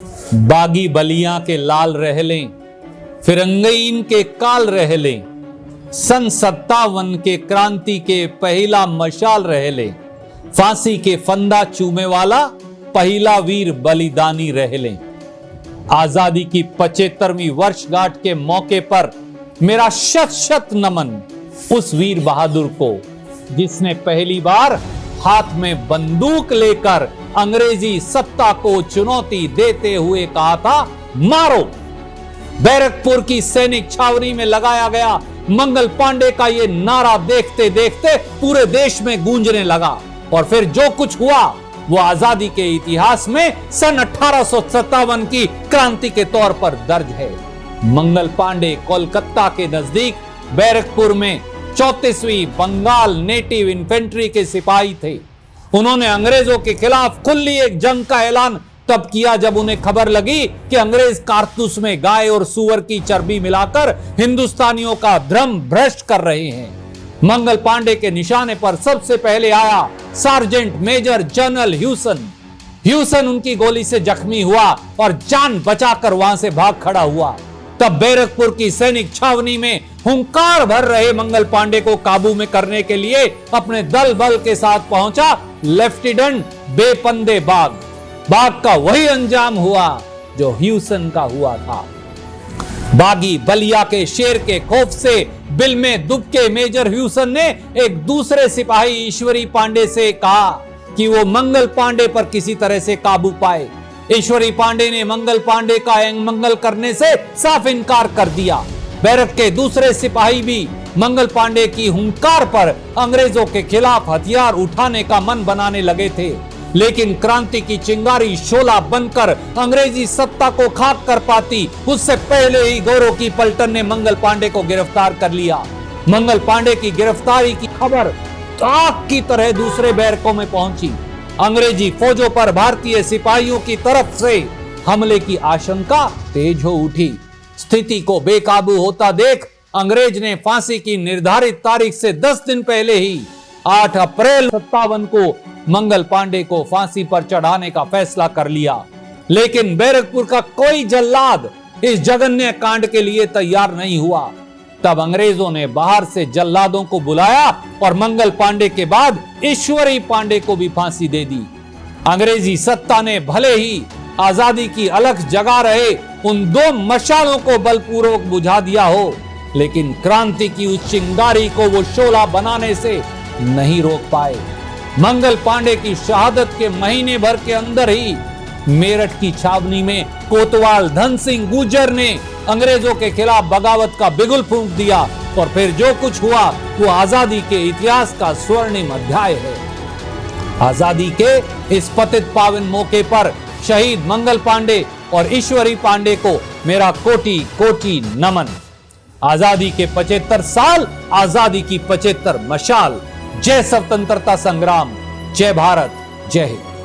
बागी बलियां के लाल रह लें, फिरंगीन के काल रह लें, सन 57 के क्रांति के पहला मशाल रह लें, फांसी के फंदा चूमे वाला पहला वीर बलिदानी रह लें। आजादी की 75वीं वर्षगांठ के मौके पर मेरा शत शत नमन उस वीर बहादुर को जिसने पहली बार हाथ में बंदूक लेकर अंग्रेजी सत्ता को चुनौती देते हुए कहा था, मारो। बैरकपुर की सैनिक छावनी में लगाया गया मंगल पांडे का यह नारा देखते देखते पूरे देश में गूंजने लगा और फिर जो कुछ हुआ वो आजादी के इतिहास में सन 1857 की क्रांति के तौर पर दर्ज है। मंगल पांडे कोलकाता के नजदीक बैरकपुर में 34वीं बंगाल नेटिव इन्फेंट्री के सिपाही थे। उन्होंने अंग्रेजों के खिलाफ खुली एक जंग का ऐलान तब किया जब उन्हें खबर लगी कि अंग्रेज कारतूस में गाय और सूअर की चर्बी मिलाकर हिंदुस्तानियों का धर्म भ्रष्ट कर रहे हैं। मंगल पांडे के निशाने पर सबसे पहले आया सार्जेंट मेजर जनरल ह्यूसन उनकी गोली से जख्मी हुआ और जान बचाकर वहां से भाग खड़ा हुआ। तब बैरकपुर की सैनिक छावनी में हुंकार भर रहे मंगल पांडे को काबू में करने के लिए अपने दल बल के साथ पहुंचा लेफ्टिनेंट बेपंदे बाग का वही अंजाम हुआ जो ह्यूसन का हुआ था। बागी बलिया के शेर के खौफ से बिल में दुबके मेजर ह्यूसन ने एक दूसरे सिपाही ईश्वरी पांडे से कहा कि वो मंगल पांडे पर किसी तरह से काबू पाए। ईश्वरी पांडे ने मंगल पांडे का मंगल करने से साफ इनकार कर दिया। बैरक के दूसरे सिपाही भी मंगल पांडे की हुंकार पर अंग्रेजों के खिलाफ हथियार उठाने का मन बनाने लगे थे, लेकिन क्रांति की चिंगारी शोला बनकर अंग्रेजी सत्ता को खाक कर पाती उससे पहले ही गौरों की पलटन ने मंगल पांडे को गिरफ्तार कर लिया। मंगल पांडे की गिरफ्तारी की खबर आग की तरह दूसरे बैरकों में पहुंची। अंग्रेजी फौजों पर भारतीय सिपाहियों की तरफ से हमले की आशंका तेज हो उठी। स्थिति को बेकाबू होता देख अंग्रेज ने फांसी की निर्धारित तारीख से 10 दिन पहले ही 8 अप्रैल 57 को मंगल पांडे को फांसी पर चढ़ाने का फैसला कर लिया। लेकिन बैरकपुर का कोई जल्लाद इस जघन्य कांड के लिए तैयार नहीं हुआ। तब अंग्रेजों ने बाहर से जल्लादों को बुलाया और मंगल पांडे के बाद ईश्वरी पांडे को भी फांसी दे दी। अंग्रेजी सत्ता ने भले ही आजादी की अलख जगा रहे उन 2 मशालों को बलपूर्वक बुझा दिया हो, लेकिन क्रांति की उस चिंगारी को वो शोला बनाने से नहीं रोक पाए। मंगल पांडे की शहादत के महीने भर के अंदर ही मेरठ की छावनी में कोतवाल धन सिंह गुर्जर ने अंग्रेजों के खिलाफ बगावत का बिगुल फूंक दिया और फिर जो कुछ हुआ वो आजादी के इतिहास का स्वर्णिम अध्याय है। आजादी के इस पतित पावन मौके पर शहीद मंगल पांडे और ईश्वरी पांडे को मेरा कोटि कोटि नमन। आजादी के 75 साल, आजादी की 75 मशाल। जय स्वतंत्रता संग्राम, जय भारत, जय हिंद।